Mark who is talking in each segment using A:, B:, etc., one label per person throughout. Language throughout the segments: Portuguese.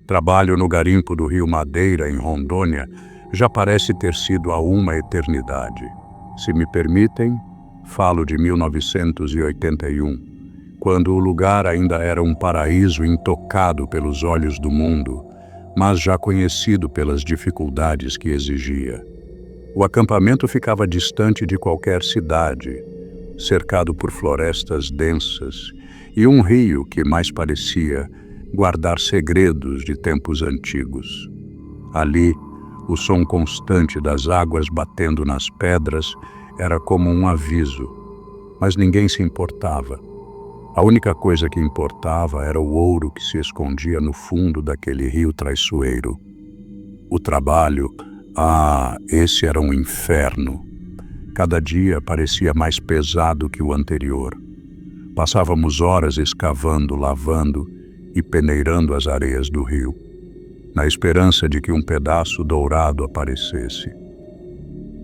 A: Trabalho no garimpo do Rio Madeira, em Rondônia, já parece ter sido há uma eternidade. Se me permitem, falo de 1981, quando o lugar ainda era um paraíso intocado pelos olhos do mundo, mas já conhecido pelas dificuldades que exigia. O acampamento ficava distante de qualquer cidade, cercado por florestas densas e um rio que mais parecia guardar segredos de tempos antigos. Ali, o som constante das águas batendo nas pedras era como um aviso, mas ninguém se importava. A única coisa que importava era o ouro que se escondia no fundo daquele rio traiçoeiro. O trabalho, esse era um inferno. Cada dia parecia mais pesado que o anterior. Passávamos horas escavando, lavando e peneirando as areias do rio, na esperança de que um pedaço dourado aparecesse.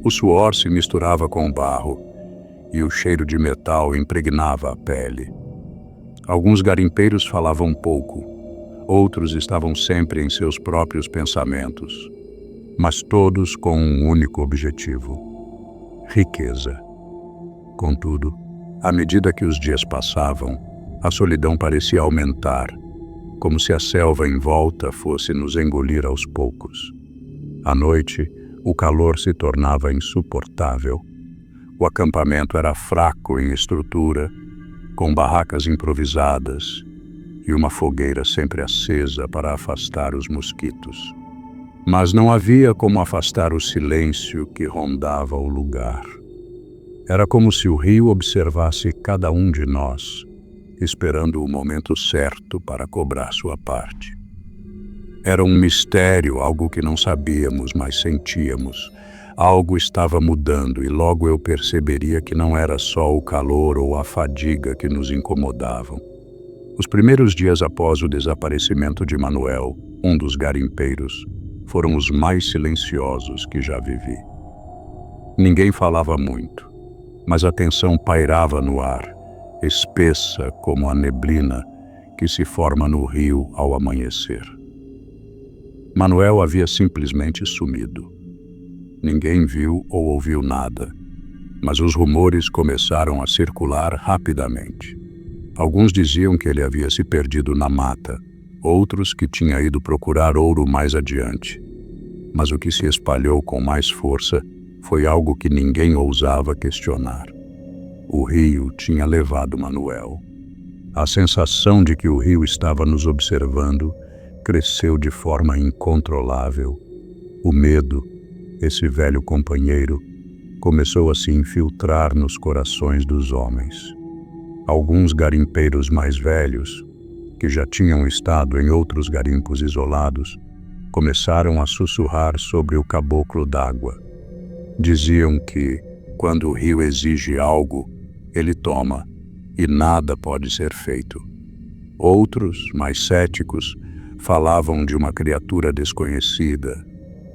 A: O suor se misturava com o barro e o cheiro de metal impregnava a pele. Alguns garimpeiros falavam pouco, outros estavam sempre em seus próprios pensamentos, mas todos com um único objetivo: riqueza. Contudo, à medida que os dias passavam, a solidão parecia aumentar, como se a selva em volta fosse nos engolir aos poucos. À noite, o calor se tornava insuportável. O acampamento era fraco em estrutura, com barracas improvisadas e uma fogueira sempre acesa para afastar os mosquitos. Mas não havia como afastar o silêncio que rondava o lugar. Era como se o rio observasse cada um de nós, esperando o momento certo para cobrar sua parte. Era um mistério, algo que não sabíamos, mas sentíamos. Algo estava mudando e logo eu perceberia que não era só o calor ou a fadiga que nos incomodavam. Os primeiros dias após o desaparecimento de Manuel, um dos garimpeiros, foram os mais silenciosos que já vivi. Ninguém falava muito, mas a tensão pairava no ar, espessa como a neblina que se forma no rio ao amanhecer. Manuel havia simplesmente sumido. Ninguém viu ou ouviu nada, mas os rumores começaram a circular rapidamente. Alguns diziam que ele havia se perdido na mata, outros que tinha ido procurar ouro mais adiante. Mas o que se espalhou com mais força foi algo que ninguém ousava questionar. O rio tinha levado Manuel. A sensação de que o rio estava nos observando cresceu de forma incontrolável. O medo, esse velho companheiro, começou a se infiltrar nos corações dos homens. Alguns garimpeiros mais velhos, que já tinham estado em outros garimpos isolados, começaram a sussurrar sobre o caboclo d'água. Diziam que, quando o rio exige algo, ele toma, e nada pode ser feito. Outros, mais céticos, falavam de uma criatura desconhecida,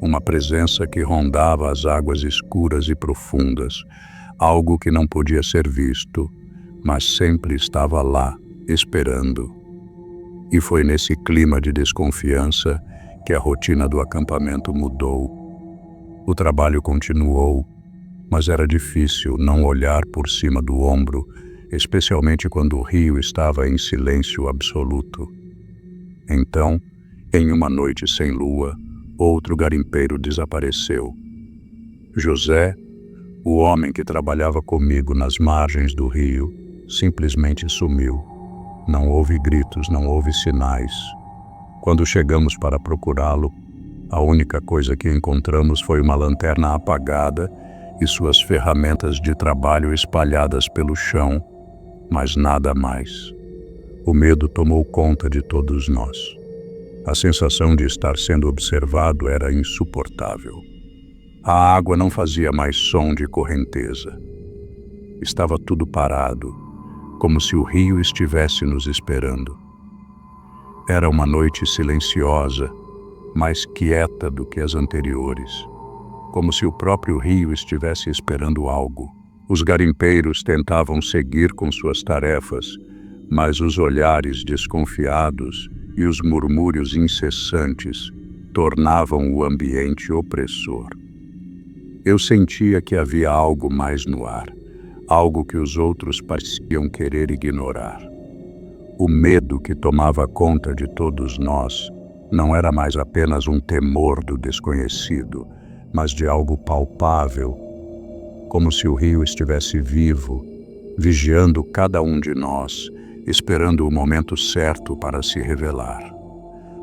A: uma presença que rondava as águas escuras e profundas, algo que não podia ser visto, mas sempre estava lá, esperando. E foi nesse clima de desconfiança que a rotina do acampamento mudou. O trabalho continuou, mas era difícil não olhar por cima do ombro, especialmente quando o rio estava em silêncio absoluto. Então, em uma noite sem lua, outro garimpeiro desapareceu. José, o homem que trabalhava comigo nas margens do rio, simplesmente sumiu. Não houve gritos, não houve sinais. Quando chegamos para procurá-lo, a única coisa que encontramos foi uma lanterna apagada e suas ferramentas de trabalho espalhadas pelo chão, mas nada mais. O medo tomou conta de todos nós. A sensação de estar sendo observado era insuportável. A água não fazia mais som de correnteza. Estava tudo parado, como se o rio estivesse nos esperando. Era uma noite silenciosa, mais quieta do que as anteriores, como se o próprio rio estivesse esperando algo. Os garimpeiros tentavam seguir com suas tarefas, mas os olhares desconfiados e os murmúrios incessantes tornavam o ambiente opressor. Eu sentia que havia algo mais no ar, algo que os outros pareciam querer ignorar. O medo que tomava conta de todos nós não era mais apenas um temor do desconhecido, mas de algo palpável, como se o rio estivesse vivo, vigiando cada um de nós, esperando o momento certo para se revelar.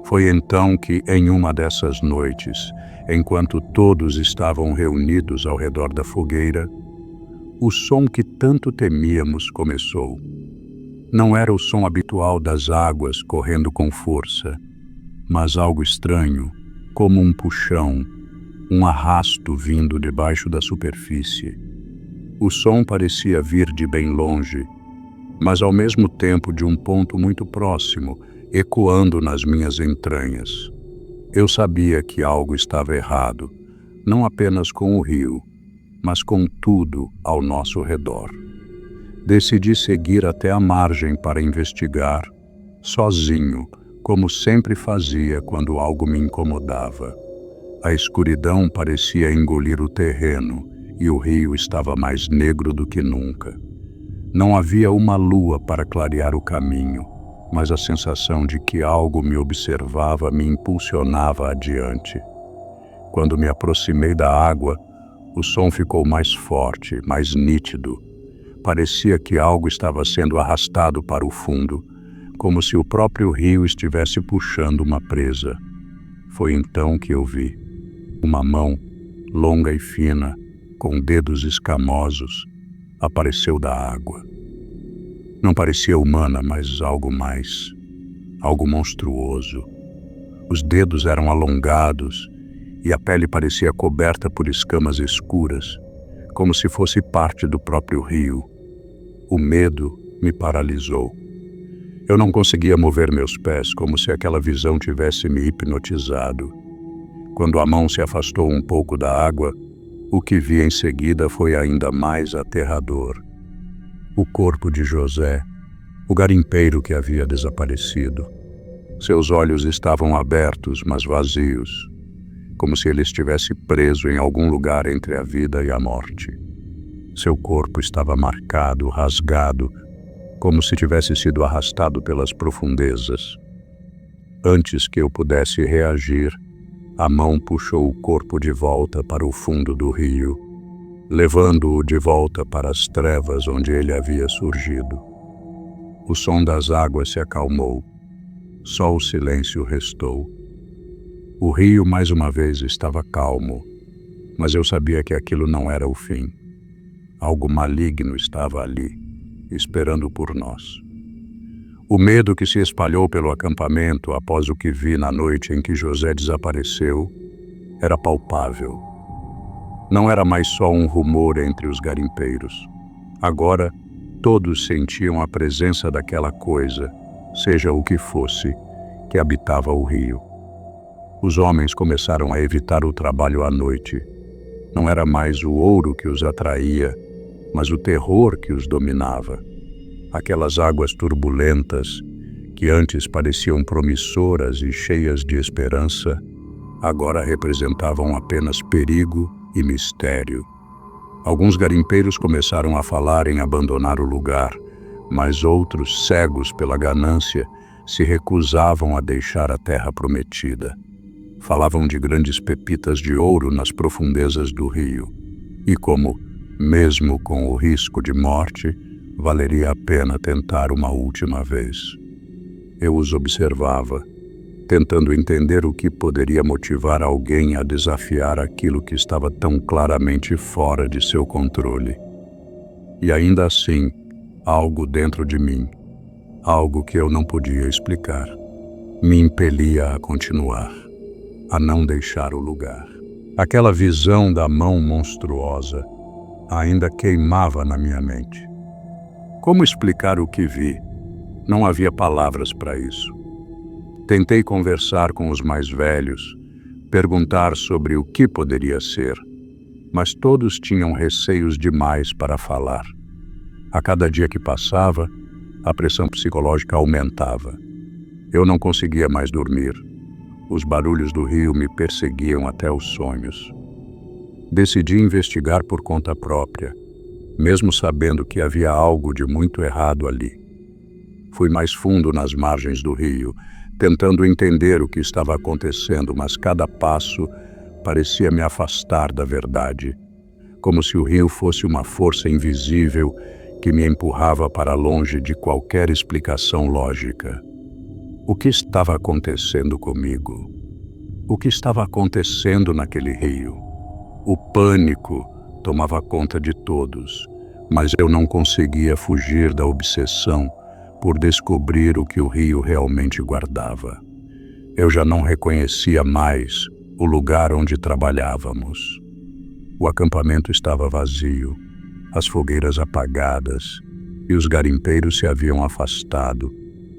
A: Foi então que, em uma dessas noites, enquanto todos estavam reunidos ao redor da fogueira, o som que tanto temíamos começou. Não era o som habitual das águas correndo com força, mas algo estranho, como um puxão, um arrasto vindo debaixo da superfície. O som parecia vir de bem longe, mas ao mesmo tempo de um ponto muito próximo, ecoando nas minhas entranhas. Eu sabia que algo estava errado, não apenas com o rio, mas com tudo ao nosso redor. Decidi seguir até a margem para investigar, sozinho, como sempre fazia quando algo me incomodava. A escuridão parecia engolir o terreno e o rio estava mais negro do que nunca. Não havia uma lua para clarear o caminho, mas a sensação de que algo me observava me impulsionava adiante. Quando me aproximei da água, o som ficou mais forte, mais nítido. Parecia que algo estava sendo arrastado para o fundo, como se o próprio rio estivesse puxando uma presa. Foi então que eu vi uma mão, longa e fina, com dedos escamosos, apareceu da água. Não parecia humana, mas algo mais, algo monstruoso. Os dedos eram alongados e a pele parecia coberta por escamas escuras, como se fosse parte do próprio rio. O medo me paralisou. Eu não conseguia mover meus pés, como se aquela visão tivesse me hipnotizado. Quando a mão se afastou um pouco da água, o que vi em seguida foi ainda mais aterrador. O corpo de José, o garimpeiro que havia desaparecido. Seus olhos estavam abertos, mas vazios, como se ele estivesse preso em algum lugar entre a vida e a morte. Seu corpo estava marcado, rasgado, como se tivesse sido arrastado pelas profundezas. Antes que eu pudesse reagir, a mão puxou o corpo de volta para o fundo do rio, levando-o de volta para as trevas onde ele havia surgido. O som das águas se acalmou. Só o silêncio restou. O rio mais uma vez estava calmo, mas eu sabia que aquilo não era o fim. Algo maligno estava ali, esperando por nós. O medo que se espalhou pelo acampamento após o que vi na noite em que José desapareceu era palpável. Não era mais só um rumor entre os garimpeiros. Agora, todos sentiam a presença daquela coisa, seja o que fosse, que habitava o rio. Os homens começaram a evitar o trabalho à noite. Não era mais o ouro que os atraía, mas o terror que os dominava. Aquelas águas turbulentas, que antes pareciam promissoras e cheias de esperança, agora representavam apenas perigo e mistério. Alguns garimpeiros começaram a falar em abandonar o lugar, mas outros, cegos pela ganância, se recusavam a deixar a terra prometida. Falavam de grandes pepitas de ouro nas profundezas do rio, e como, mesmo com o risco de morte, valeria a pena tentar uma última vez. Eu os observava, tentando entender o que poderia motivar alguém a desafiar aquilo que estava tão claramente fora de seu controle. E ainda assim, algo dentro de mim, algo que eu não podia explicar, me impelia a continuar, a não deixar o lugar. Aquela visão da mão monstruosa ainda queimava na minha mente. Como explicar o que vi? Não havia palavras para isso. Tentei conversar com os mais velhos, perguntar sobre o que poderia ser, mas todos tinham receios demais para falar. A cada dia que passava, a pressão psicológica aumentava. Eu não conseguia mais dormir. Os barulhos do rio me perseguiam até os sonhos. Decidi investigar por conta própria, mesmo sabendo que havia algo de muito errado ali. Fui mais fundo nas margens do rio, tentando entender o que estava acontecendo, mas cada passo parecia me afastar da verdade, como se o rio fosse uma força invisível que me empurrava para longe de qualquer explicação lógica. O que estava acontecendo comigo? O que estava acontecendo naquele rio? O pânico tomava conta de todos, mas eu não conseguia fugir da obsessão por descobrir o que o rio realmente guardava. Eu já não reconhecia mais o lugar onde trabalhávamos. O acampamento estava vazio, as fogueiras apagadas, e os garimpeiros se haviam afastado,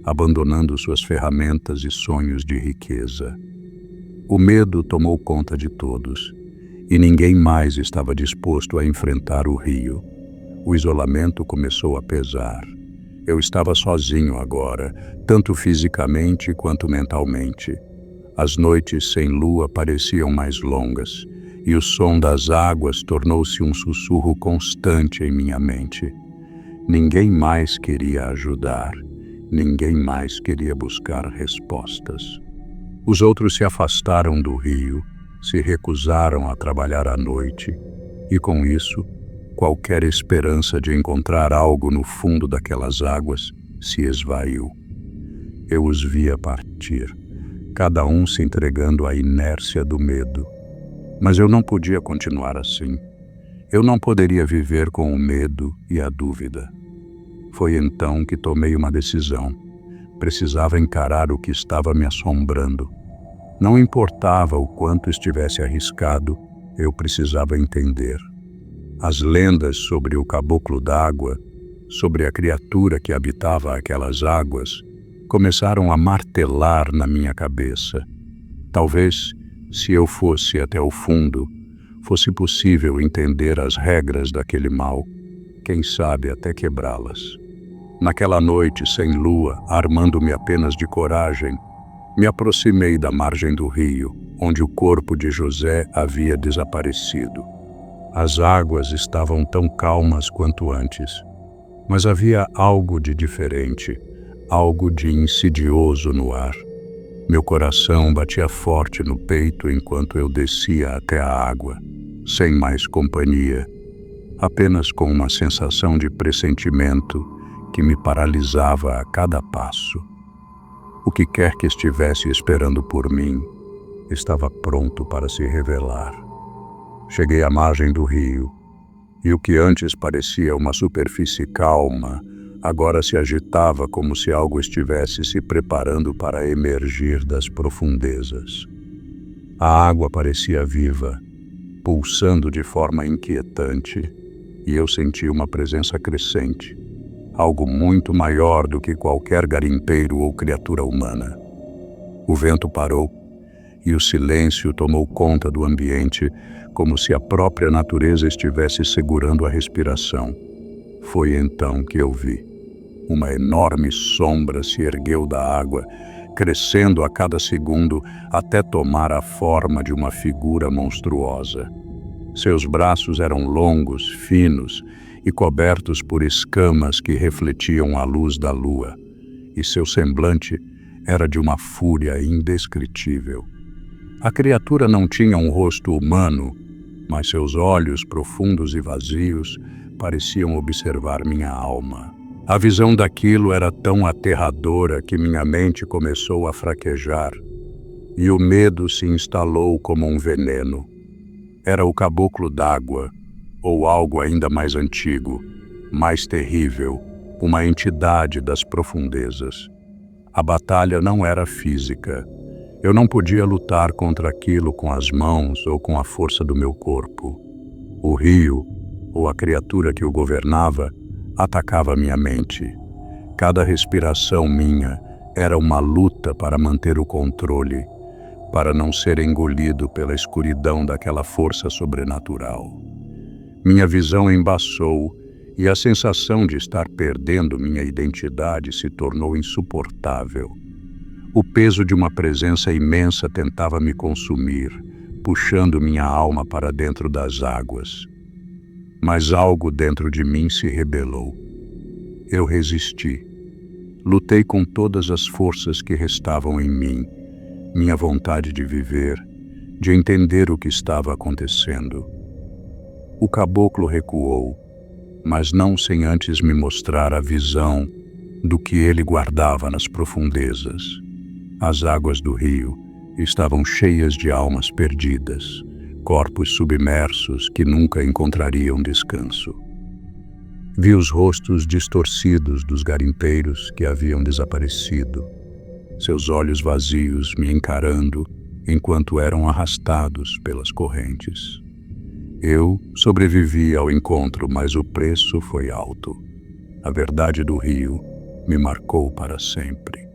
A: abandonando suas ferramentas e sonhos de riqueza. O medo tomou conta de todos, e ninguém mais estava disposto a enfrentar o rio. O isolamento começou a pesar. Eu estava sozinho agora, tanto fisicamente quanto mentalmente. As noites sem lua pareciam mais longas, e o som das águas tornou-se um sussurro constante em minha mente. Ninguém mais queria ajudar, ninguém mais queria buscar respostas. Os outros se afastaram do rio, se recusaram a trabalhar à noite, e com isso, qualquer esperança de encontrar algo no fundo daquelas águas se esvaiu. Eu os via partir, cada um se entregando à inércia do medo. Mas eu não podia continuar assim. Eu não poderia viver com o medo e a dúvida. Foi então que tomei uma decisão. Precisava encarar o que estava me assombrando. Não importava o quanto estivesse arriscado, eu precisava entender. As lendas sobre o caboclo d'água, sobre a criatura que habitava aquelas águas, começaram a martelar na minha cabeça. Talvez, se eu fosse até o fundo, fosse possível entender as regras daquele mal, quem sabe até quebrá-las. Naquela noite sem lua, armando-me apenas de coragem, me aproximei da margem do rio, onde o corpo de José havia desaparecido. As águas estavam tão calmas quanto antes, mas havia algo de diferente, algo de insidioso no ar. Meu coração batia forte no peito enquanto eu descia até a água, sem mais companhia, apenas com uma sensação de pressentimento que me paralisava a cada passo. O que quer que estivesse esperando por mim estava pronto para se revelar. Cheguei à margem do rio, e o que antes parecia uma superfície calma, agora se agitava como se algo estivesse se preparando para emergir das profundezas. A água parecia viva, pulsando de forma inquietante, e eu senti uma presença crescente, algo muito maior do que qualquer garimpeiro ou criatura humana. O vento parou, e o silêncio tomou conta do ambiente, como se a própria natureza estivesse segurando a respiração. Foi então que eu vi. Uma enorme sombra se ergueu da água, crescendo a cada segundo até tomar a forma de uma figura monstruosa. Seus braços eram longos, finos e cobertos por escamas que refletiam a luz da lua, e seu semblante era de uma fúria indescritível. A criatura não tinha um rosto humano, mas seus olhos profundos e vazios pareciam observar minha alma. A visão daquilo era tão aterradora que minha mente começou a fraquejar, e o medo se instalou como um veneno. Era o caboclo d'água, ou algo ainda mais antigo, mais terrível, uma entidade das profundezas. A batalha não era física. Eu não podia lutar contra aquilo com as mãos ou com a força do meu corpo. O rio, ou a criatura que o governava, atacava minha mente. Cada respiração minha era uma luta para manter o controle, para não ser engolido pela escuridão daquela força sobrenatural. Minha visão embaçou e a sensação de estar perdendo minha identidade se tornou insuportável. O peso de uma presença imensa tentava me consumir, puxando minha alma para dentro das águas. Mas algo dentro de mim se rebelou. Eu resisti. Lutei com todas as forças que restavam em mim, minha vontade de viver, de entender o que estava acontecendo. O caboclo recuou, mas não sem antes me mostrar a visão do que ele guardava nas profundezas. As águas do rio estavam cheias de almas perdidas, corpos submersos que nunca encontrariam descanso. Vi os rostos distorcidos dos garimpeiros que haviam desaparecido, seus olhos vazios me encarando enquanto eram arrastados pelas correntes. Eu sobrevivi ao encontro, mas o preço foi alto. A verdade do rio me marcou para sempre.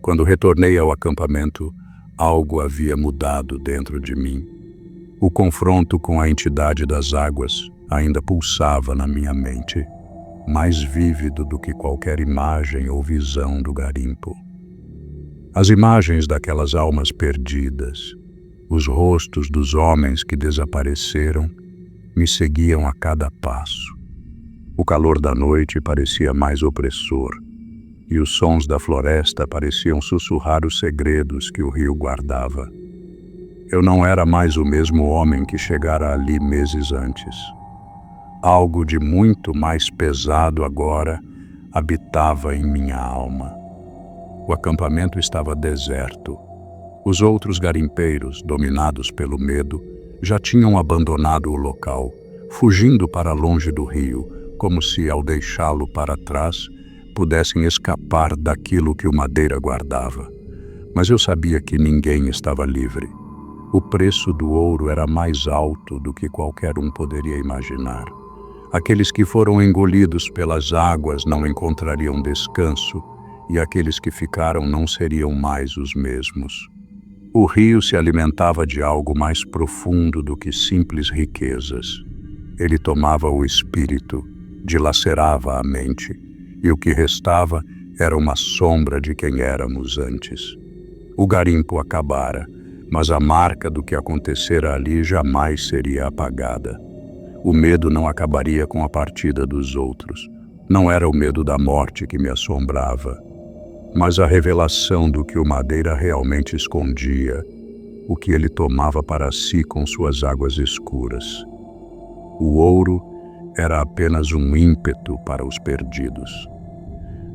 A: Quando retornei ao acampamento, algo havia mudado dentro de mim. O confronto com a entidade das águas ainda pulsava na minha mente, mais vívido do que qualquer imagem ou visão do garimpo. As imagens daquelas almas perdidas, os rostos dos homens que desapareceram, me seguiam a cada passo. O calor da noite parecia mais opressor, e os sons da floresta pareciam sussurrar os segredos que o rio guardava. Eu não era mais o mesmo homem que chegara ali meses antes. Algo de muito mais pesado agora habitava em minha alma. O acampamento estava deserto. Os outros garimpeiros, dominados pelo medo, já tinham abandonado o local, fugindo para longe do rio, como se, ao deixá-lo para trás, pudessem escapar daquilo que o Madeira guardava. Mas eu sabia que ninguém estava livre. O preço do ouro era mais alto do que qualquer um poderia imaginar. Aqueles que foram engolidos pelas águas não encontrariam descanso, e aqueles que ficaram não seriam mais os mesmos. O rio se alimentava de algo mais profundo do que simples riquezas. Ele tomava o espírito, dilacerava a mente, e o que restava era uma sombra de quem éramos antes. O garimpo acabara, mas a marca do que acontecera ali jamais seria apagada. O medo não acabaria com a partida dos outros. Não era o medo da morte que me assombrava, mas a revelação do que o Madeira realmente escondia, o que ele tomava para si com suas águas escuras. O ouro era apenas um ímpeto para os perdidos.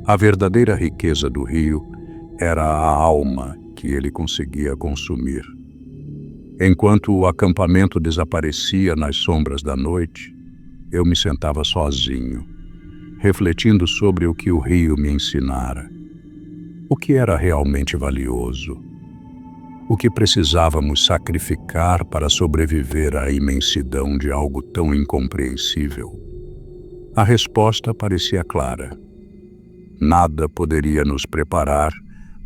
A: A verdadeira riqueza do rio era a alma que ele conseguia consumir. Enquanto o acampamento desaparecia nas sombras da noite, eu me sentava sozinho, refletindo sobre o que o rio me ensinara. O que era realmente valioso? O que precisávamos sacrificar para sobreviver à imensidão de algo tão incompreensível? A resposta parecia clara. Nada poderia nos preparar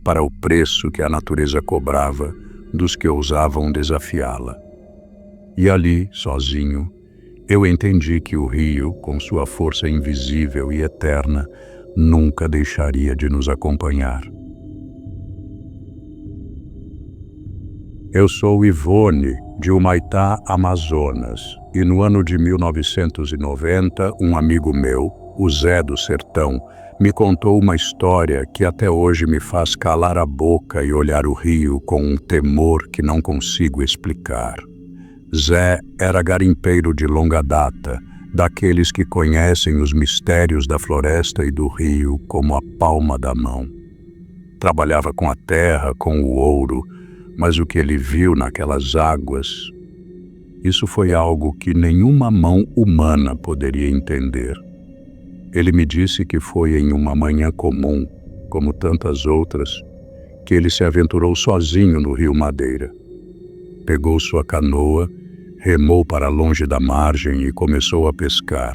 A: para o preço que a natureza cobrava dos que ousavam desafiá-la. E ali, sozinho, eu entendi que o rio, com sua força invisível e eterna, nunca deixaria de nos acompanhar. Eu sou Ivone, de Humaitá, Amazonas, e no ano de 1990, um amigo meu, o Zé do Sertão, me contou uma história que até hoje me faz calar a boca e olhar o rio com um temor que não consigo explicar. Zé era garimpeiro de longa data, daqueles que conhecem os mistérios da floresta e do rio como a palma da mão. Trabalhava com a terra, com o ouro, mas o que ele viu naquelas águas, isso foi algo que nenhuma mão humana poderia entender. Ele me disse que foi em uma manhã comum, como tantas outras, que ele se aventurou sozinho no rio Madeira. Pegou sua canoa, remou para longe da margem e começou a pescar.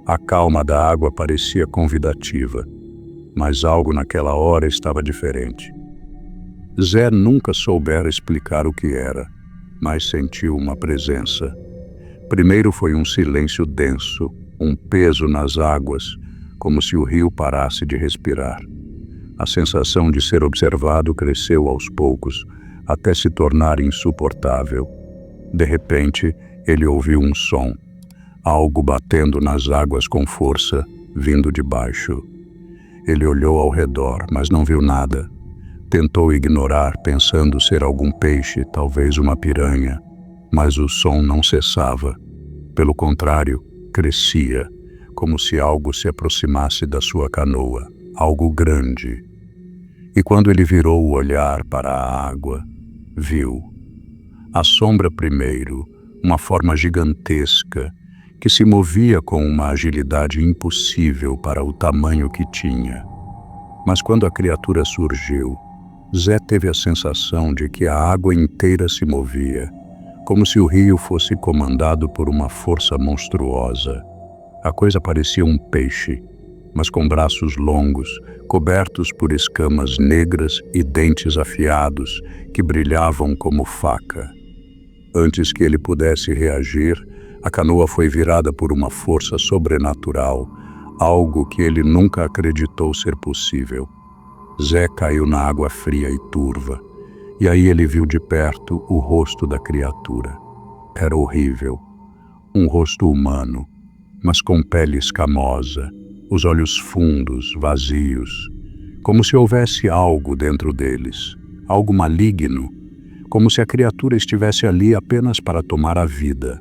A: A calma da água parecia convidativa, mas algo naquela hora estava diferente. Zé nunca soubera explicar o que era, mas sentiu uma presença. Primeiro foi um silêncio denso, um peso nas águas, como se o rio parasse de respirar. A sensação de ser observado cresceu aos poucos, até se tornar insuportável. De repente, ele ouviu um som, algo batendo nas águas com força, vindo de baixo. Ele olhou ao redor, mas não viu nada. Tentou ignorar, pensando ser algum peixe, talvez uma piranha, mas o som não cessava. Pelo contrário, crescia, como se algo se aproximasse da sua canoa, algo grande. E quando ele virou o olhar para a água, viu a sombra primeiro, uma forma gigantesca, que se movia com uma agilidade impossível para o tamanho que tinha. Mas quando a criatura surgiu, Zé teve a sensação de que a água inteira se movia, como se o rio fosse comandado por uma força monstruosa. A coisa parecia um peixe, mas com braços longos, cobertos por escamas negras e dentes afiados que brilhavam como faca. Antes que ele pudesse reagir, a canoa foi virada por uma força sobrenatural, algo que ele nunca acreditou ser possível. Zé caiu na água fria e turva, e aí ele viu de perto o rosto da criatura. Era horrível, um rosto humano, mas com pele escamosa, os olhos fundos, vazios, como se houvesse algo dentro deles, algo maligno, como se a criatura estivesse ali apenas para tomar a vida.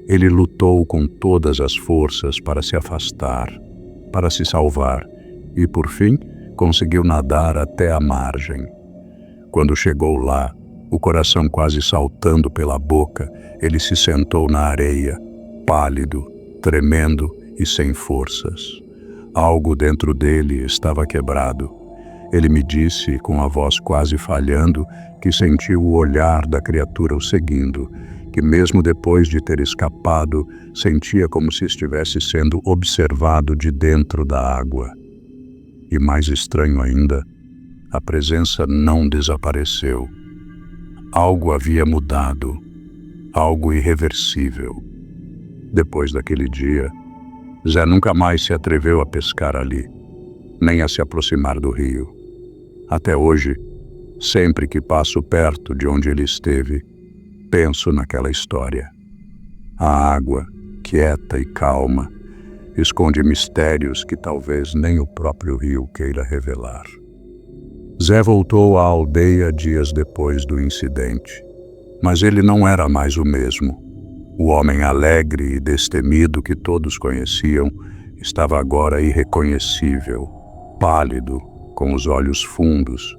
A: Ele lutou com todas as forças para se afastar, para se salvar, e por fim conseguiu nadar até a margem. Quando chegou lá, o coração quase saltando pela boca, ele se sentou na areia, pálido, tremendo e sem forças. Algo dentro dele estava quebrado. Ele me disse, com a voz quase falhando, que sentiu o olhar da criatura o seguindo, que mesmo depois de ter escapado, sentia como se estivesse sendo observado de dentro da água. E mais estranho ainda, a presença não desapareceu. Algo havia mudado, algo irreversível. Depois daquele dia, Zé nunca mais se atreveu a pescar ali, nem a se aproximar do rio. Até hoje, sempre que passo perto de onde ele esteve, penso naquela história. A água, quieta e calma, esconde mistérios que talvez nem o próprio rio queira revelar. Zé voltou à aldeia dias depois do incidente, mas ele não era mais o mesmo. O homem alegre e destemido que todos conheciam estava agora irreconhecível, pálido, com os olhos fundos,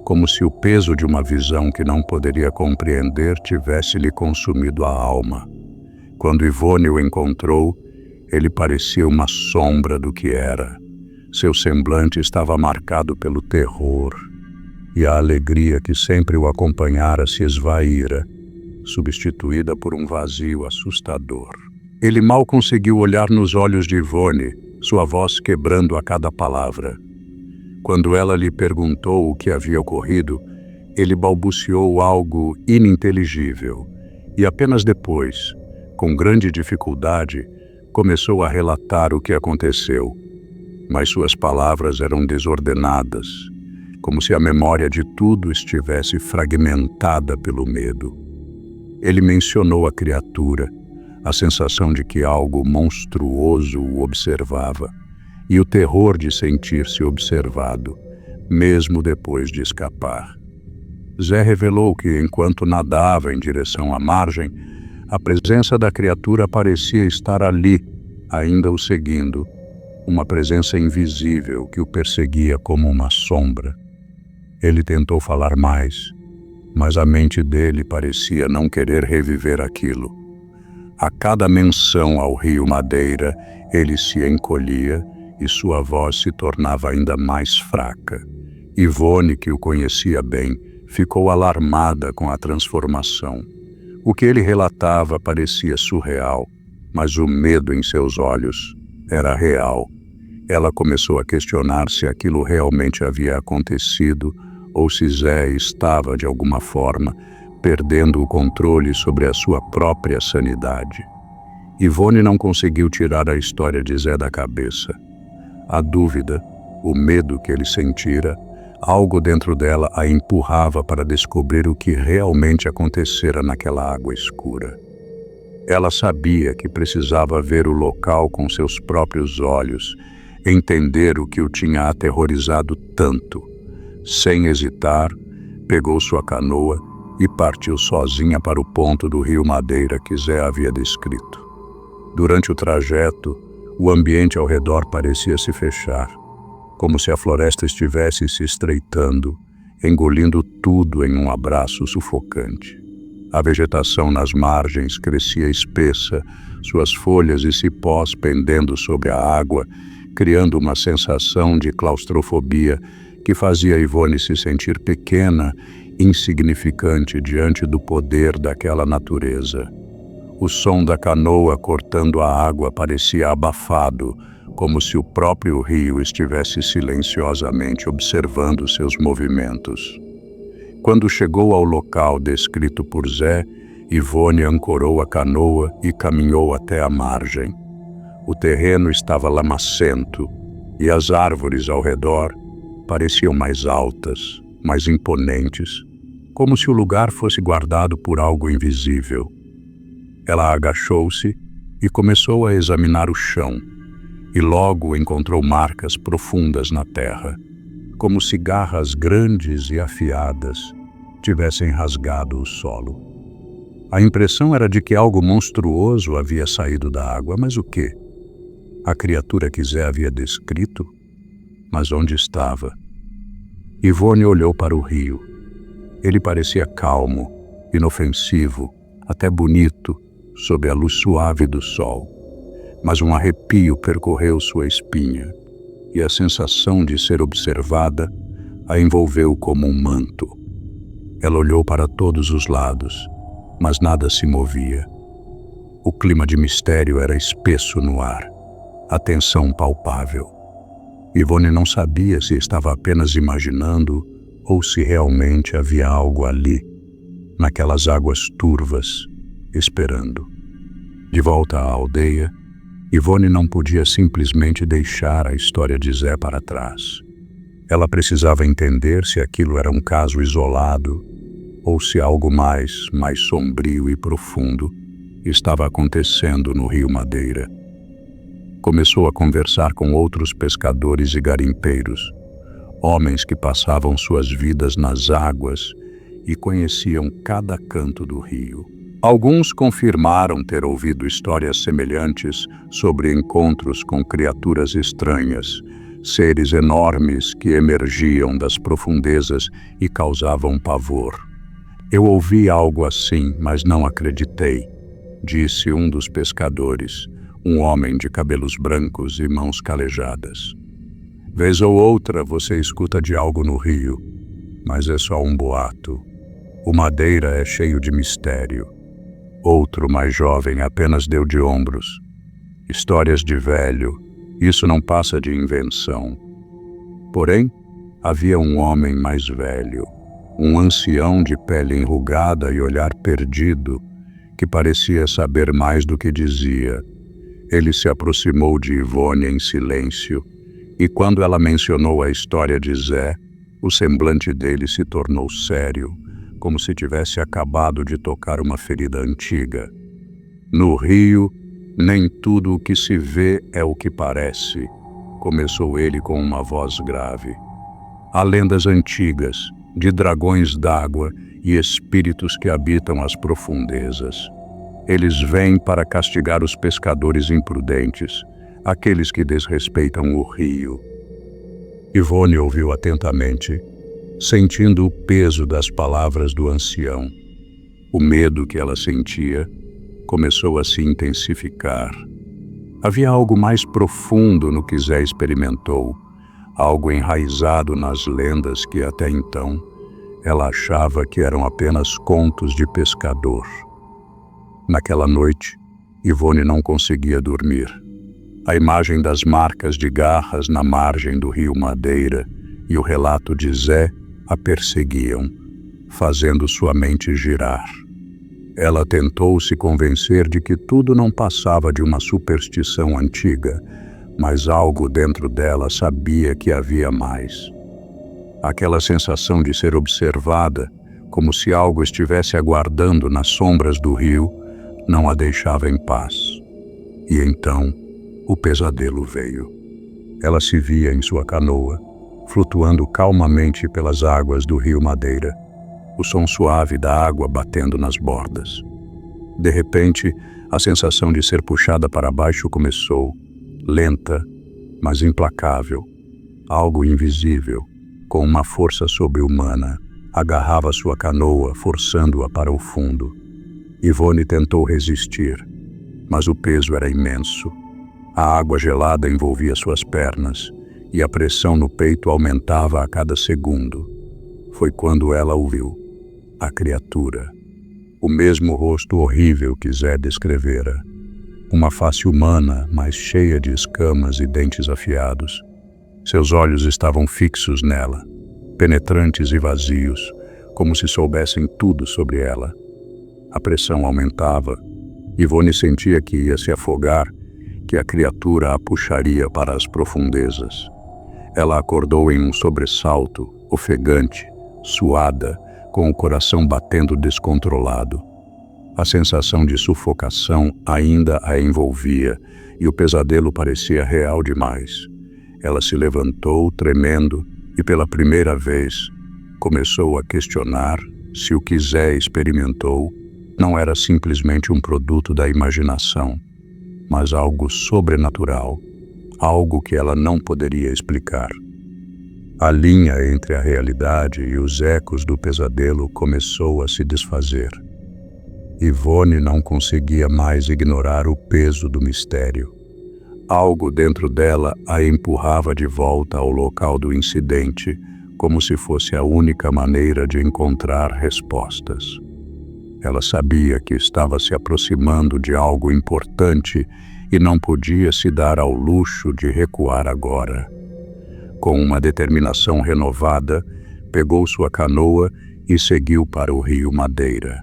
A: como se o peso de uma visão que não poderia compreender tivesse lhe consumido a alma. Quando Ivone o encontrou, ele parecia uma sombra do que era. Seu semblante estava marcado pelo terror, e a alegria que sempre o acompanhara se esvaíra, substituída por um vazio assustador. Ele mal conseguiu olhar nos olhos de Ivone, sua voz quebrando a cada palavra. Quando ela lhe perguntou o que havia ocorrido, ele balbuciou algo ininteligível, e apenas depois, com grande dificuldade, começou a relatar o que aconteceu. Mas suas palavras eram desordenadas, como se a memória de tudo estivesse fragmentada pelo medo. Ele mencionou a criatura, a sensação de que algo monstruoso o observava, e o terror de sentir-se observado, mesmo depois de escapar. Zé revelou que, enquanto nadava em direção à margem, a presença da criatura parecia estar ali, ainda o seguindo, uma presença invisível que o perseguia como uma sombra. Ele tentou falar mais, mas a mente dele parecia não querer reviver aquilo. A cada menção ao rio Madeira, ele se encolhia e sua voz se tornava ainda mais fraca. Ivone, que o conhecia bem, ficou alarmada com a transformação. O que ele relatava parecia surreal, mas o medo em seus olhos era real. Ela começou a questionar se aquilo realmente havia acontecido ou se Zé estava, de alguma forma, perdendo o controle sobre a sua própria sanidade. Ivone não conseguiu tirar a história de Zé da cabeça. A dúvida, O medo que ele sentira, algo dentro dela a empurrava para descobrir o que realmente acontecera naquela água escura. Ela sabia que precisava ver o local com seus próprios olhos, entender o que o tinha aterrorizado tanto. Sem hesitar, pegou sua canoa e partiu sozinha para o ponto do rio Madeira que Zé havia descrito. Durante o trajeto, o ambiente ao redor parecia se fechar, como se a floresta estivesse se estreitando, engolindo tudo em um abraço sufocante. A vegetação nas margens crescia espessa, suas folhas e cipós pendendo sobre a água, criando uma sensação de claustrofobia que fazia Ivone se sentir pequena, insignificante diante do poder daquela natureza. O som da canoa cortando a água parecia abafado, como se o próprio rio estivesse silenciosamente observando seus movimentos. Quando chegou ao local descrito por Zé, Ivone ancorou a canoa e caminhou até a margem. O terreno estava lamacento e as árvores ao redor pareciam mais altas, mais imponentes, como se o lugar fosse guardado por algo invisível. Ela agachou-se e começou a examinar o chão, e logo encontrou marcas profundas na terra, como se garras grandes e afiadas tivessem rasgado o solo. A impressão era de que algo monstruoso havia saído da água, mas o quê? A criatura que Zé havia descrito? Mas onde estava? Ivone olhou para o rio. Ele parecia calmo, inofensivo, até bonito, sob a luz suave do sol. Mas um arrepio percorreu sua espinha, e a sensação de ser observada a envolveu como um manto. Ela olhou para todos os lados, mas nada se movia. O clima de mistério era espesso no ar, a tensão palpável. Ivone não sabia se estava apenas imaginando ou se realmente havia algo ali, naquelas águas turvas, esperando. De volta à aldeia, Ivone não podia simplesmente deixar a história de Zé para trás. Ela precisava entender se aquilo era um caso isolado ou se algo mais sombrio e profundo estava acontecendo no rio Madeira. Começou a conversar com outros pescadores e garimpeiros, homens que passavam suas vidas nas águas e conheciam cada canto do rio. Alguns confirmaram ter ouvido histórias semelhantes sobre encontros com criaturas estranhas, seres enormes que emergiam das profundezas e causavam pavor. Eu ouvi algo assim, mas não acreditei, disse um dos pescadores, um homem de cabelos brancos e mãos calejadas. Vez ou outra você escuta de algo no rio, mas é só um boato. O Madeira é cheio de mistério. Outro, mais jovem, apenas deu de ombros. Histórias de velho, isso não passa de invenção. Porém, havia um homem mais velho, um ancião de pele enrugada e olhar perdido, que parecia saber mais do que dizia. Ele se aproximou de Ivone em silêncio, e quando ela mencionou a história de Zé, o semblante dele se tornou sério, como se tivesse acabado de tocar uma ferida antiga. No rio, nem tudo o que se vê é o que parece, começou ele com uma voz grave. Há lendas antigas, de dragões d'água e espíritos que habitam as profundezas. Eles vêm para castigar os pescadores imprudentes, aqueles que desrespeitam o rio. Ivone ouviu atentamente, sentindo o peso das palavras do ancião. O medo que ela sentia começou a se intensificar. Havia algo mais profundo no que Zé experimentou, algo enraizado nas lendas que até então ela achava que eram apenas contos de pescador. Naquela noite, Ivone não conseguia dormir. A imagem das marcas de garras na margem do rio Madeira e o relato de Zé a perseguiam, fazendo sua mente girar. Ela tentou se convencer de que tudo não passava de uma superstição antiga, mas algo dentro dela sabia que havia mais. Aquela sensação de ser observada, como se algo estivesse aguardando nas sombras do rio, não a deixava em paz. E então, o pesadelo veio. Ela se via em sua canoa, flutuando calmamente pelas águas do rio Madeira, o som suave da água batendo nas bordas. De repente, a sensação de ser puxada para baixo começou, lenta, mas implacável. Algo invisível, com uma força sobre-humana, agarrava sua canoa, forçando-a para o fundo. Yvonne tentou resistir, mas o peso era imenso. A água gelada envolvia suas pernas e a pressão no peito aumentava a cada segundo. Foi quando ela o viu, a criatura. O mesmo rosto horrível que Zé descrevera. Uma face humana, mas cheia de escamas e dentes afiados. Seus olhos estavam fixos nela, penetrantes e vazios, como se soubessem tudo sobre ela. A pressão aumentava. Yvonne sentia que ia se afogar, que a criatura a puxaria para as profundezas. Ela acordou em um sobressalto, ofegante, suada, com o coração batendo descontrolado. A sensação de sufocação ainda a envolvia e o pesadelo parecia real demais. Ela se levantou, tremendo, e pela primeira vez começou a questionar se o que Zé experimentou não era simplesmente um produto da imaginação, mas algo sobrenatural, algo que ela não poderia explicar. A linha entre a realidade e os ecos do pesadelo começou a se desfazer. Yvonne não conseguia mais ignorar o peso do mistério. Algo dentro dela a empurrava de volta ao local do incidente, como se fosse a única maneira de encontrar respostas. Ela sabia que estava se aproximando de algo importante e não podia se dar ao luxo de recuar agora. Com uma determinação renovada, pegou sua canoa e seguiu para o rio Madeira.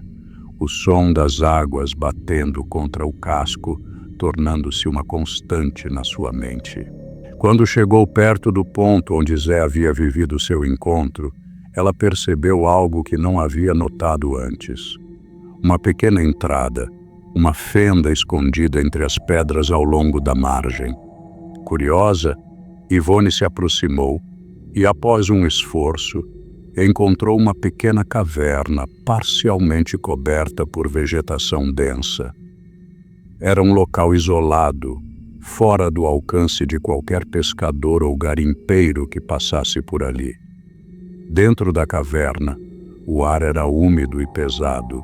A: O som das águas batendo contra o casco, tornando-se uma constante na sua mente. Quando chegou perto do ponto onde Zé havia vivido seu encontro, ela percebeu algo que não havia notado antes. Uma pequena entrada, uma fenda escondida entre as pedras ao longo da margem. Curiosa, Yvonne se aproximou e, após um esforço, encontrou uma pequena caverna parcialmente coberta por vegetação densa. Era um local isolado, fora do alcance de qualquer pescador ou garimpeiro que passasse por ali. Dentro da caverna, o ar era úmido e pesado,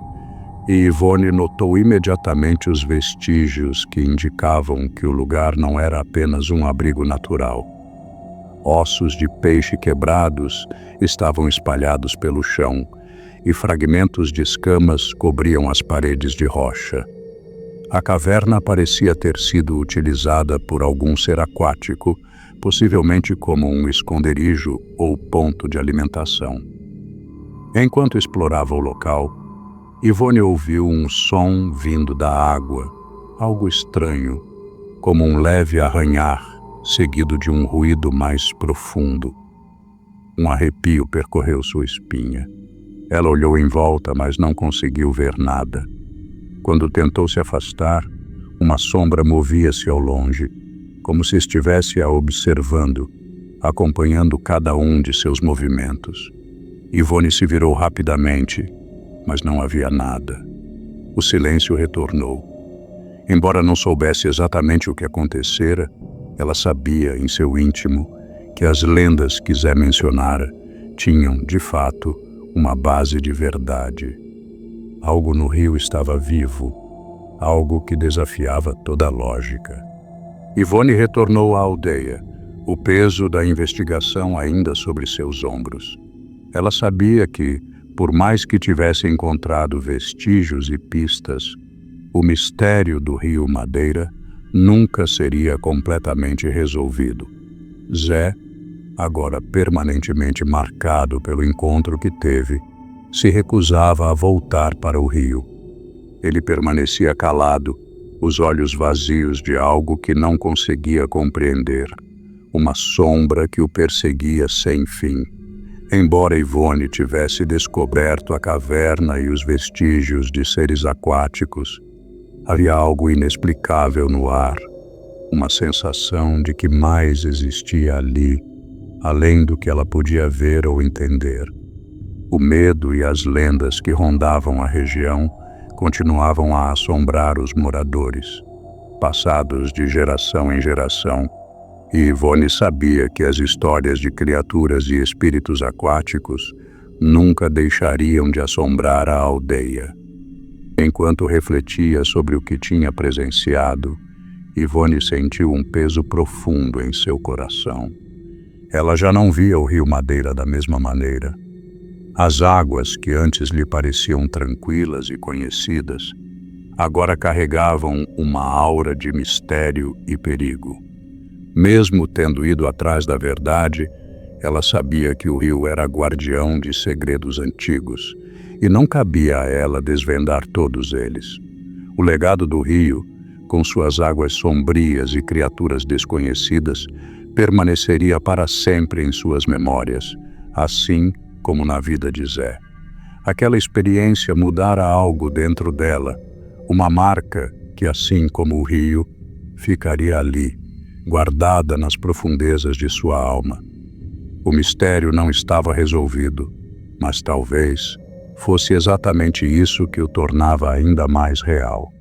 A: e Yvonne notou imediatamente os vestígios que indicavam que o lugar não era apenas um abrigo natural. Ossos de peixe quebrados estavam espalhados pelo chão e fragmentos de escamas cobriam as paredes de rocha. A caverna parecia ter sido utilizada por algum ser aquático, possivelmente como um esconderijo ou ponto de alimentação. Enquanto explorava o local, Yvonne ouviu um som vindo da água, algo estranho, como um leve arranhar, seguido de um ruído mais profundo. Um arrepio percorreu sua espinha. Ela olhou em volta, mas não conseguiu ver nada. Quando tentou se afastar, uma sombra movia-se ao longe, como se estivesse a observando, acompanhando cada um de seus movimentos. Yvonne se virou rapidamente, mas não havia nada. O silêncio retornou. Embora não soubesse exatamente o que acontecera, ela sabia em seu íntimo que as lendas que Zé mencionara tinham, de fato, uma base de verdade. Algo no rio estava vivo, algo que desafiava toda a lógica. Yvonne retornou à aldeia, o peso da investigação ainda sobre seus ombros. Ela sabia que, por mais que tivesse encontrado vestígios e pistas, o mistério do rio Madeira nunca seria completamente resolvido. Zé, agora permanentemente marcado pelo encontro que teve, se recusava a voltar para o rio. Ele permanecia calado, os olhos vazios de algo que não conseguia compreender, uma sombra que o perseguia sem fim. Embora Ivone tivesse descoberto a caverna e os vestígios de seres aquáticos, havia algo inexplicável no ar, uma sensação de que mais existia ali, além do que ela podia ver ou entender. O medo e as lendas que rondavam a região continuavam a assombrar os moradores, passados de geração em geração, e Ivone sabia que as histórias de criaturas e espíritos aquáticos nunca deixariam de assombrar a aldeia. Enquanto refletia sobre o que tinha presenciado, Ivone sentiu um peso profundo em seu coração. Ela já não via o rio Madeira da mesma maneira. As águas, que antes lhe pareciam tranquilas e conhecidas, agora carregavam uma aura de mistério e perigo. Mesmo tendo ido atrás da verdade, ela sabia que o rio era guardião de segredos antigos, e não cabia a ela desvendar todos eles. O legado do rio, com suas águas sombrias e criaturas desconhecidas, permaneceria para sempre em suas memórias, assim como na vida de Zé. Aquela experiência mudara algo dentro dela, uma marca que, assim como o rio, ficaria ali, guardada nas profundezas de sua alma. O mistério não estava resolvido, mas talvez fosse exatamente isso que o tornava ainda mais real.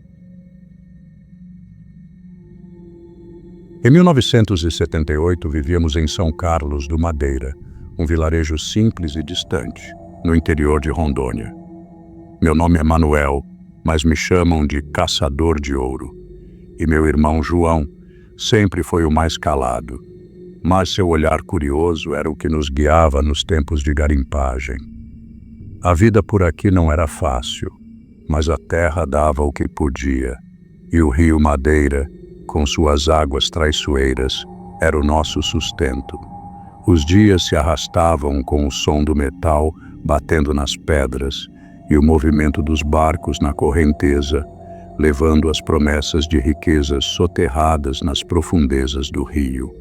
A: Em 1978, vivíamos em São Carlos do Madeira, um vilarejo simples e distante, no interior de Rondônia. Meu nome é Manuel, mas me chamam de Caçador de Ouro. E meu irmão João sempre foi o mais calado, mas seu olhar curioso era o que nos guiava nos tempos de garimpagem. A vida por aqui não era fácil, mas a terra dava o que podia, e o rio Madeira, com suas águas traiçoeiras, era o nosso sustento. Os dias se arrastavam com o som do metal batendo nas pedras e o movimento dos barcos na correnteza, levando as promessas de riquezas soterradas nas profundezas do rio.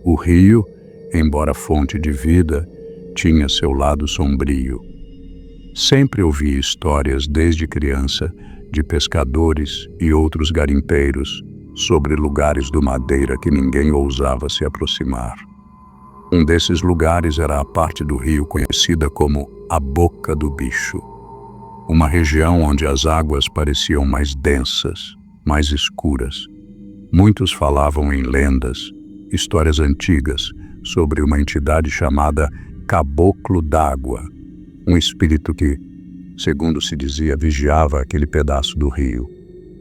A: O rio, embora fonte de vida, tinha seu lado sombrio. Sempre ouvi histórias desde criança de pescadores e outros garimpeiros sobre lugares do Madeira que ninguém ousava se aproximar. Um desses lugares era a parte do rio conhecida como a Boca do Bicho, uma região onde as águas pareciam mais densas, mais escuras. Muitos falavam em lendas, histórias antigas, sobre uma entidade chamada Caboclo d'Água, um espírito que, segundo se dizia, vigiava aquele pedaço do rio,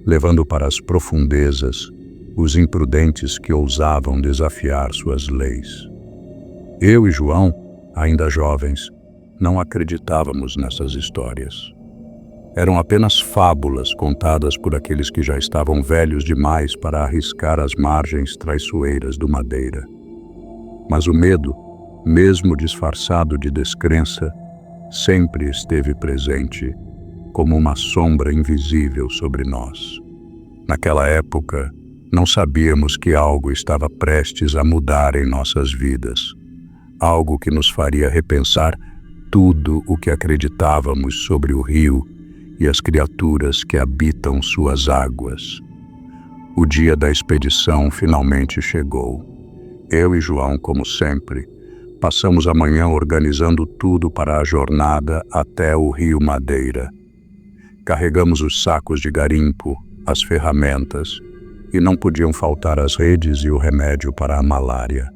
A: levando para as profundezas os imprudentes que ousavam desafiar suas leis. Eu e João, ainda jovens, não acreditávamos nessas histórias. Eram apenas fábulas contadas por aqueles que já estavam velhos demais para arriscar as margens traiçoeiras do Madeira. Mas o medo, mesmo disfarçado de descrença, sempre esteve presente, como uma sombra invisível sobre nós. Naquela época, não sabíamos que algo estava prestes a mudar em nossas vidas, algo que nos faria repensar tudo o que acreditávamos sobre o rio e as criaturas que habitam suas águas. O dia da expedição finalmente chegou. Eu e João, como sempre, passamos a manhã organizando tudo para a jornada até o rio Madeira. Carregamos os sacos de garimpo, as ferramentas, e não podiam faltar as redes e o remédio para a malária.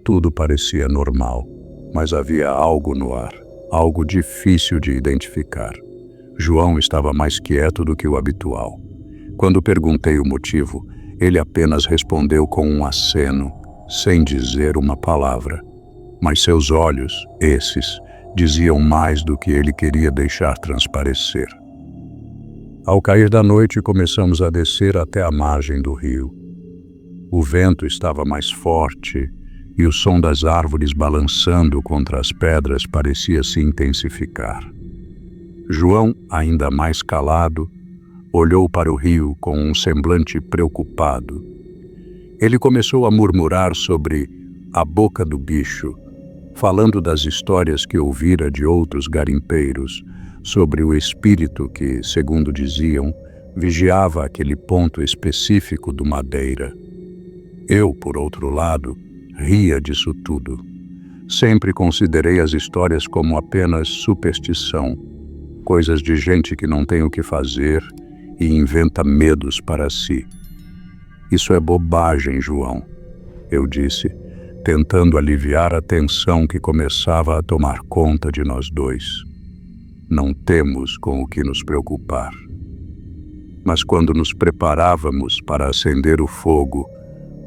A: Tudo parecia normal, mas havia algo no ar, algo difícil de identificar. João estava mais quieto do que o habitual. Quando perguntei o motivo, ele apenas respondeu com um aceno, sem dizer uma palavra. Mas seus olhos, esses, diziam mais do que ele queria deixar transparecer. Ao cair da noite, começamos a descer até a margem do rio. O vento estava mais forte e o som das árvores balançando contra as pedras parecia se intensificar. João, ainda mais calado, Olhou para o rio com um semblante preocupado. Ele começou a murmurar sobre a boca do bicho, falando das histórias que ouvira de outros garimpeiros, sobre o espírito que, segundo diziam, vigiava aquele ponto específico do Madeira. Eu, por outro lado, ria disso tudo. Sempre considerei as histórias como apenas superstição, coisas de gente que não tem o que fazer e inventa medos para si. Isso é bobagem, João, eu disse, tentando aliviar a tensão que começava a tomar conta de nós dois. Não temos com o que nos preocupar. Mas quando nos preparávamos para acender o fogo,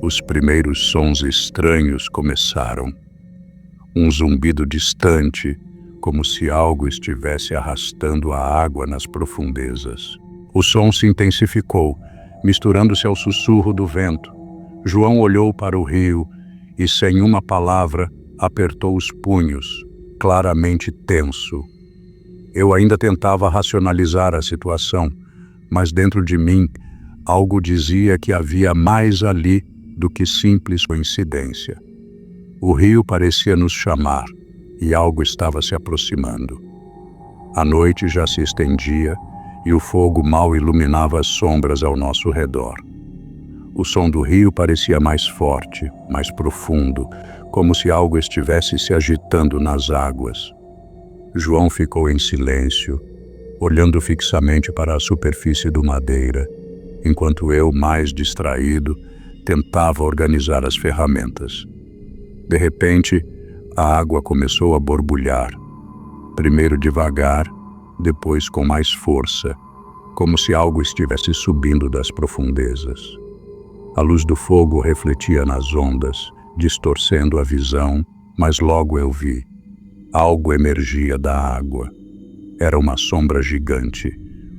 A: os primeiros sons estranhos começaram. Um zumbido distante, como se algo estivesse arrastando a água nas profundezas. O som se intensificou, misturando-se ao sussurro do vento. João olhou para o rio e, sem uma palavra, apertou os punhos, claramente tenso. Eu ainda tentava racionalizar a situação, mas dentro de mim, algo dizia que havia mais ali do que simples coincidência. O rio parecia nos chamar e algo estava se aproximando. A noite já se estendia e o fogo mal iluminava as sombras ao nosso redor. O som do rio parecia mais forte, mais profundo, como se algo estivesse se agitando nas águas. João ficou em silêncio, olhando fixamente para a superfície do Madeira, enquanto eu, mais distraído, tentava organizar as ferramentas. De repente, a água começou a borbulhar, primeiro devagar, depois com mais força, como se algo estivesse subindo das profundezas. A luz do fogo refletia nas ondas, distorcendo a visão, mas logo eu vi. Algo emergia da água. Era uma sombra gigante,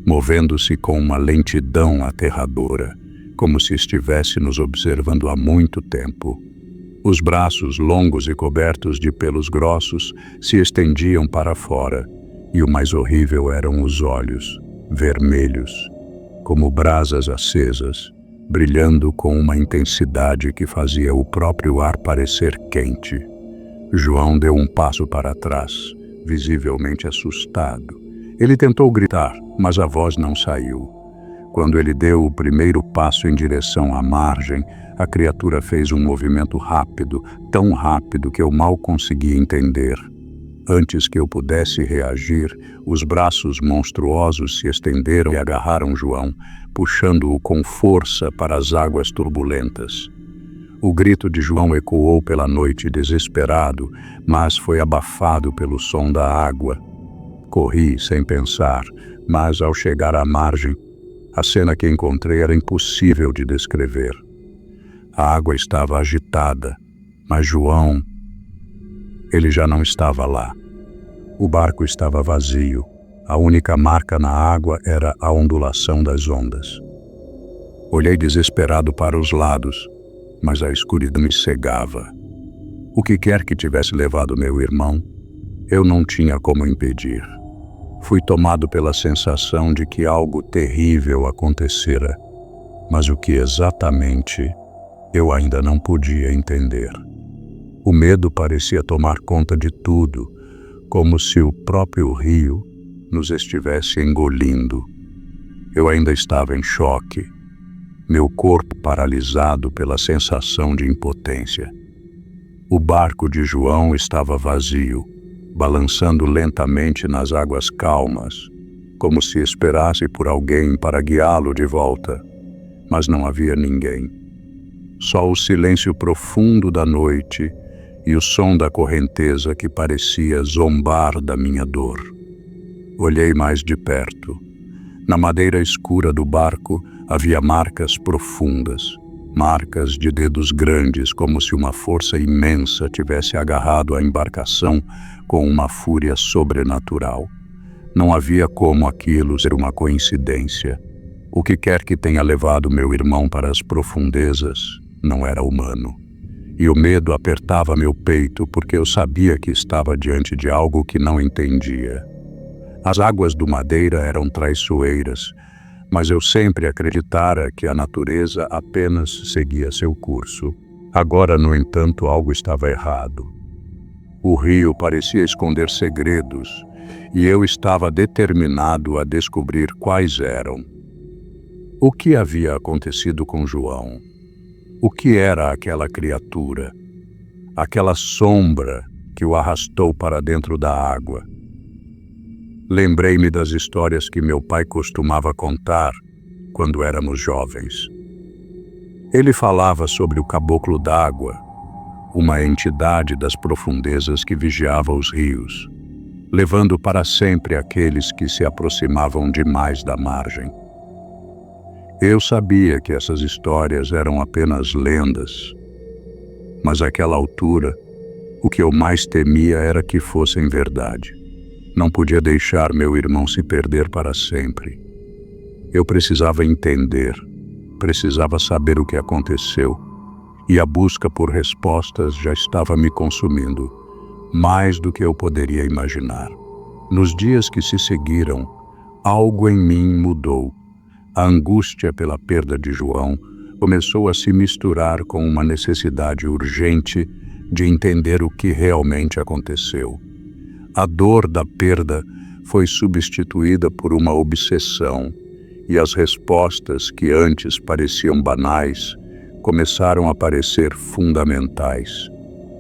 A: movendo-se com uma lentidão aterradora, como se estivesse nos observando há muito tempo. Os braços longos e cobertos de pelos grossos se estendiam para fora, e o mais horrível eram os olhos, vermelhos, como brasas acesas, brilhando com uma intensidade que fazia o próprio ar parecer quente. João deu um passo para trás, visivelmente assustado. Ele tentou gritar, mas a voz não saiu. Quando ele deu o primeiro passo em direção à margem, a criatura fez um movimento rápido, tão rápido que eu mal consegui entender. Antes que eu pudesse reagir, os braços monstruosos se estenderam e agarraram João, puxando-o com força para as águas turbulentas. O grito de João ecoou pela noite desesperado, mas foi abafado pelo som da água. Corri sem pensar, mas ao chegar à margem, a cena que encontrei era impossível de descrever. A água estava agitada, mas João, ele já não estava lá. O barco estava vazio. A única marca na água era a ondulação das ondas. Olhei desesperado para os lados, mas a escuridão me cegava. O que quer que tivesse levado meu irmão, eu não tinha como impedir. Fui tomado pela sensação de que algo terrível acontecera, mas o que exatamente eu ainda não podia entender. O medo parecia tomar conta de tudo, como se o próprio rio nos estivesse engolindo. Eu ainda estava em choque, meu corpo paralisado pela sensação de impotência. O barco de João estava vazio, balançando lentamente nas águas calmas, como se esperasse por alguém para guiá-lo de volta. Mas não havia ninguém. Só o silêncio profundo da noite e o som da correnteza que parecia zombar da minha dor. Olhei mais de perto. Na madeira escura do barco havia marcas profundas, marcas de dedos grandes, como se uma força imensa tivesse agarrado a embarcação com uma fúria sobrenatural. Não havia como aquilo ser uma coincidência. O que quer que tenha levado meu irmão para as profundezas não era humano. E o medo apertava meu peito porque eu sabia que estava diante de algo que não entendia. As águas do Madeira eram traiçoeiras, mas eu sempre acreditara que a natureza apenas seguia seu curso. Agora, no entanto, algo estava errado. O rio parecia esconder segredos, e eu estava determinado a descobrir quais eram. O que havia acontecido com João? O que era aquela criatura? Aquela sombra que o arrastou para dentro da água? Lembrei-me das histórias que meu pai costumava contar quando éramos jovens. Ele falava sobre o caboclo d'água, uma entidade das profundezas que vigiava os rios, levando para sempre aqueles que se aproximavam demais da margem. Eu sabia que essas histórias eram apenas lendas, mas àquela altura, o que eu mais temia era que fossem verdade. Não podia deixar meu irmão se perder para sempre. Eu precisava entender, precisava saber o que aconteceu, e a busca por respostas já estava me consumindo, mais do que eu poderia imaginar. Nos dias que se seguiram, algo em mim mudou. A angústia pela perda de João começou a se misturar com uma necessidade urgente de entender o que realmente aconteceu. A dor da perda foi substituída por uma obsessão, e as respostas que antes pareciam banais começaram a parecer fundamentais.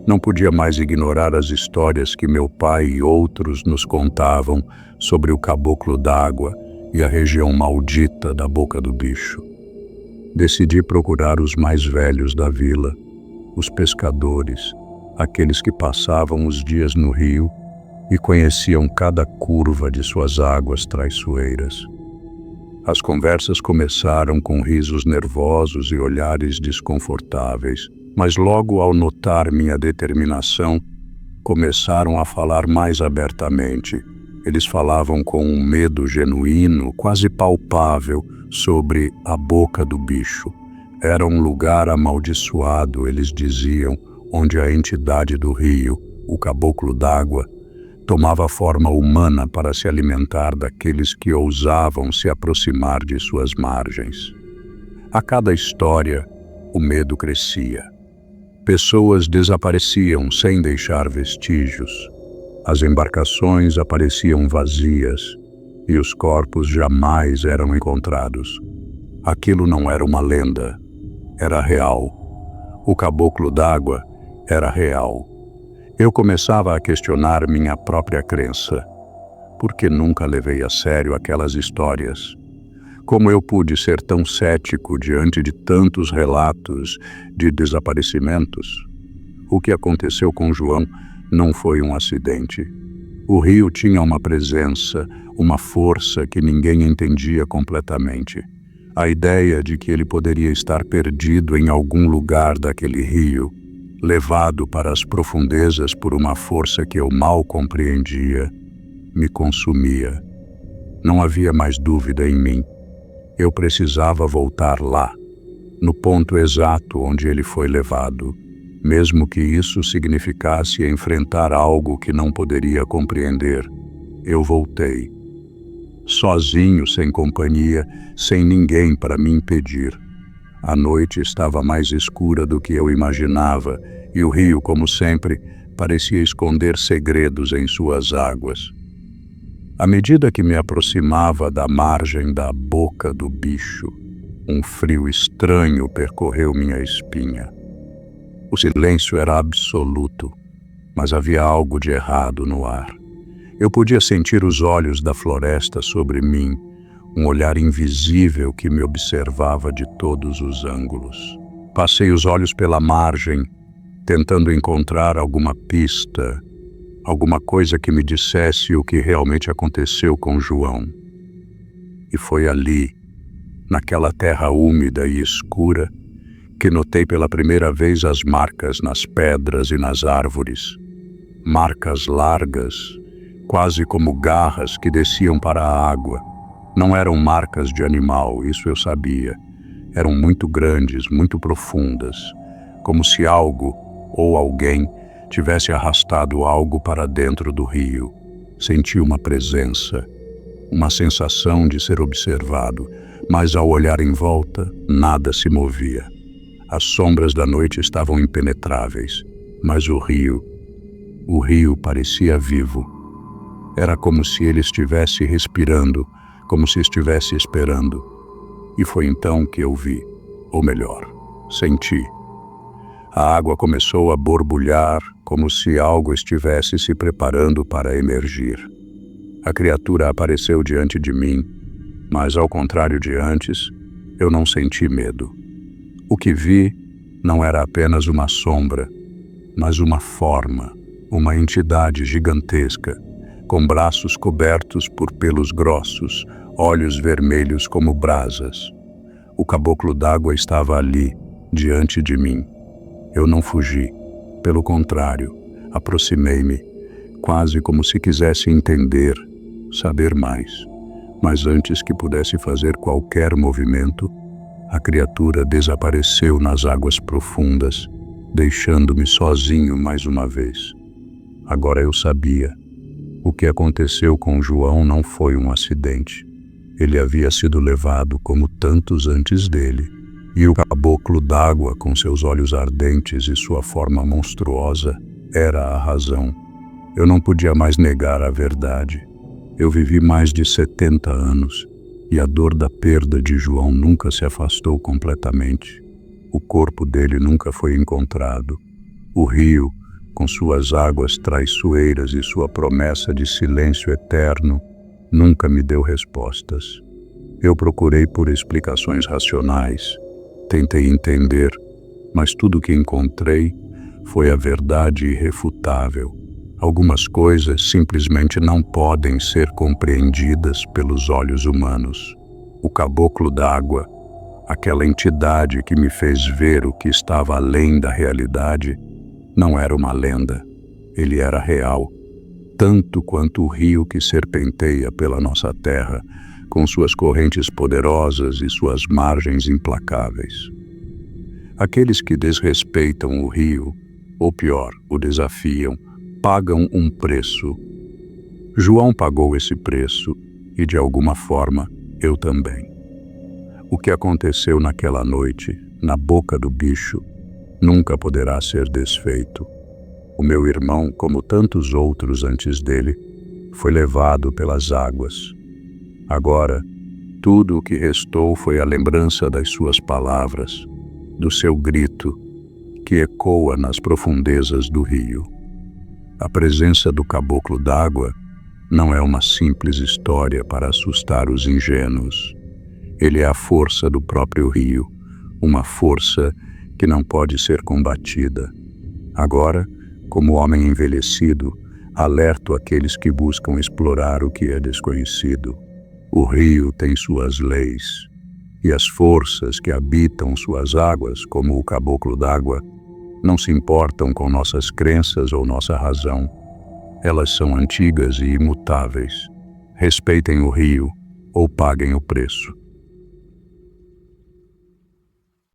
A: Não podia mais ignorar as histórias que meu pai e outros nos contavam sobre o caboclo d'água e a região maldita da boca do bicho. Decidi procurar os mais velhos da vila, os pescadores, aqueles que passavam os dias no rio e conheciam cada curva de suas águas traiçoeiras. As conversas começaram com risos nervosos e olhares desconfortáveis, mas logo ao notar minha determinação, começaram a falar mais abertamente. Eles falavam com um medo genuíno, quase palpável, sobre a boca do bicho. Era um lugar amaldiçoado, eles diziam, onde a entidade do rio, o caboclo d'água, tomava forma humana para se alimentar daqueles que ousavam se aproximar de suas margens. A cada história, o medo crescia. Pessoas desapareciam sem deixar vestígios. As embarcações apareciam vazias e os corpos jamais eram encontrados. Aquilo não era uma lenda, era real. O caboclo d'água era real. Eu começava a questionar minha própria crença. Por que nunca levei a sério aquelas histórias? Como eu pude ser tão cético diante de tantos relatos de desaparecimentos? O que aconteceu com João não foi um acidente. O rio tinha uma presença, uma força que ninguém entendia completamente. A ideia de que ele poderia estar perdido em algum lugar daquele rio, levado para as profundezas por uma força que eu mal compreendia, me consumia. Não havia mais dúvida em mim. Eu precisava voltar lá, no ponto exato onde ele foi levado, mesmo que isso significasse enfrentar algo que não poderia compreender. Eu voltei. Sozinho, sem companhia, sem ninguém para me impedir. A noite estava mais escura do que eu imaginava, e o rio, como sempre, parecia esconder segredos em suas águas. À medida que me aproximava da margem da boca do bicho, um frio estranho percorreu minha espinha. O silêncio era absoluto, mas havia algo de errado no ar. Eu podia sentir os olhos da floresta sobre mim, um olhar invisível que me observava de todos os ângulos. Passei os olhos pela margem, tentando encontrar alguma pista, alguma coisa que me dissesse o que realmente aconteceu com João. E foi ali, naquela terra úmida e escura, que notei pela primeira vez as marcas nas pedras e nas árvores. Marcas largas, quase como garras que desciam para a água. Não eram marcas de animal, isso eu sabia. Eram muito grandes, muito profundas, como se algo ou alguém tivesse arrastado algo para dentro do rio. Senti uma presença. uma sensação de ser observado, mas ao olhar em volta, nada se movia. As sombras da noite estavam impenetráveis, mas o rio parecia vivo. Era como se ele estivesse respirando, como se estivesse esperando. E foi então que eu vi, ou melhor, senti. A água começou a borbulhar, como se algo estivesse se preparando para emergir. A criatura apareceu diante de mim, mas ao contrário de antes, eu não senti medo. O que vi não era apenas uma sombra, mas uma forma, uma entidade gigantesca, com braços cobertos por pelos grossos, olhos vermelhos como brasas. O caboclo d'água estava ali, diante de mim. Eu não fugi, pelo contrário, aproximei-me, quase como se quisesse entender, saber mais. Mas antes que pudesse fazer qualquer movimento, a criatura desapareceu nas águas profundas, deixando-me sozinho mais uma vez. Agora eu sabia. O que aconteceu com João não foi um acidente. Ele havia sido levado como tantos antes dele, e o caboclo d'água, com seus olhos ardentes e sua forma monstruosa, era a razão. Eu não podia mais negar a verdade. Eu vivi mais de 70 anos, e a dor da perda de João nunca se afastou completamente. O corpo dele nunca foi encontrado. O rio, com suas águas traiçoeiras e sua promessa de silêncio eterno, nunca me deu respostas. Eu procurei por explicações racionais, tentei entender, mas tudo o que encontrei foi a verdade irrefutável. Algumas coisas simplesmente não podem ser compreendidas pelos olhos humanos. O caboclo d'água, aquela entidade que me fez ver o que estava além da realidade, não era uma lenda. Ele era real, tanto quanto o rio que serpenteia pela nossa terra, com suas correntes poderosas e suas margens implacáveis. Aqueles que desrespeitam o rio, ou pior, o desafiam, pagam um preço. João pagou esse preço e, de alguma forma, eu também. O que aconteceu naquela noite, na boca do bicho, nunca poderá ser desfeito. O meu irmão, como tantos outros antes dele, foi levado pelas águas. Agora, tudo o que restou foi a lembrança das suas palavras, do seu grito, que ecoa nas profundezas do rio. A presença do caboclo d'água não é uma simples história para assustar os ingênuos. Ele é a força do próprio rio, uma força que não pode ser combatida. Agora, como homem envelhecido, alerto aqueles que buscam explorar o que é desconhecido. O rio tem suas leis, e as forças que habitam suas águas, como o caboclo d'água, não se importam com nossas crenças ou nossa razão. Elas são antigas e imutáveis. Respeitem o rio ou paguem o preço.